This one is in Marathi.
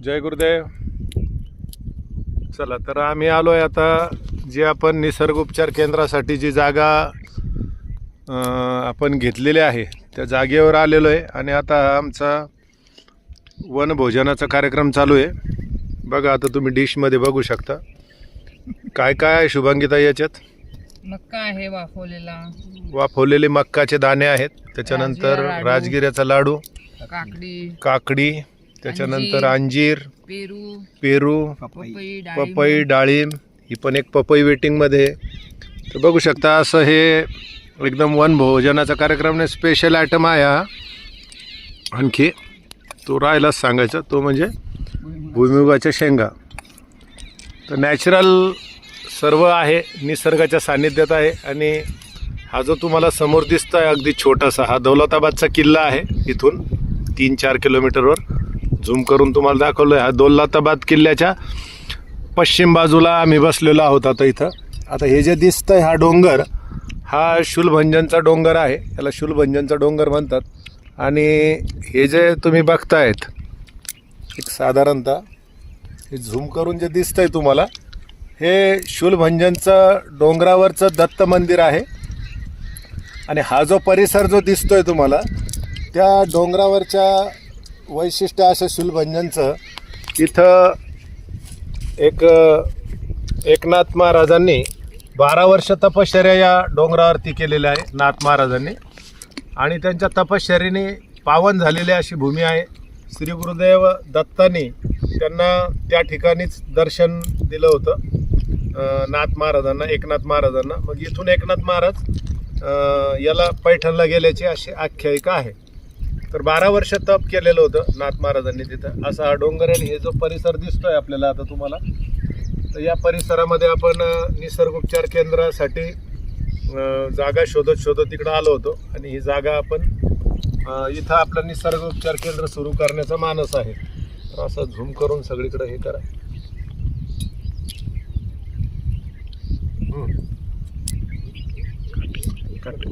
जय गुरुदेव. चला तर आम्ही आलोय आता जी आपण निसर्ग उपचार केंद्रासाठी जी जागा आपण घेतलेली आहे त्या जागेवर आलेलो आहे आणि आता आमचा वनभोजनाचा कार्यक्रम चालू आहे. बघा आता तुम्ही डिशमध्ये बघू शकता काय काय आहे शुभांगीता. याच्यात मक्का आहे वाफवलेले मक्काचे दाणे आहेत, त्याच्यानंतर राजगिऱ्याचा लाडू, काकडी, त्याच्यानंतर अंजीर, पेरू, पपई, डाळिंब. ही पण एक पपई वेटिंगमध्ये. तर बघू शकता असं हे एकदम वनभोजनाचा कार्यक्रम ने स्पेशल आयटम आहे हा. आणखी तो राहिलाच सांगायचा तो म्हणजे भुईमुगाच्या शेंगा. तर नॅचरल सर्व आहे, निसर्गाच्या सान्निध्यात आहे. आणि हा जो तुम्हाला समोर दिसतो आहे अगदी छोटासा, हा दौलताबादचा किल्ला आहे. इथून 3-4 किलोमीटरवर झूम करून तुम्हाला दाखवलं आहे. हा दौलताबाद किल्ल्याच्या पश्चिम बाजूला आम्ही बसलेलो आहोत आता इथं. आता हे जे दिसतंय हा डोंगर, हा शूलभंजनचा डोंगर आहे. याला शूलभंजनचा डोंगर म्हणतात. आणि हे जे तुम्ही बघतायत एक साधारणतः हे झूम करून जे दिसतंय तुम्हाला, हे शूलभंजनचं डोंगरावरचं दत्त मंदिर आहे. आणि हा जो परिसर जो दिसतोय तुम्हाला, त्या डोंगरावरच्या वैशिष्ट्य असं शूलभंजनचं. इथं एकनाथ महाराजांनी 12 वर्ष तपश्चर्या या डोंगरावरती केलेल्या आहे नाथ महाराजांनी. आणि त्यांच्या तपश्चर्येने पावन झालेली अशी भूमी आहे. श्री गुरुदेव दत्तांनी त्यांना त्या ठिकाणीच दर्शन दिलं होतं नाथ महाराजांना, एकनाथ महाराजांना. मग इथून एकनाथ महाराज याला पैठणला गेल्याची अशी आख्यायिका आहे. तर 12 वर्ष तप केलेलं होतं नाथ महाराजांनी तिथं. असा हा डोंगर आहे. हे जो परिसर दिसतोय आपल्याला आता तुम्हाला, तर या परिसरामध्ये आपण निसर्गोपचार केंद्रासाठी जागा शोधत तिकडं आलो होतो. आणि ही जागा आपण इथं आपलं निसर्गोपचार केंद्र सुरू करण्याचा मानस आहे. तर असं झूम करून सगळीकडे हे करा. कट.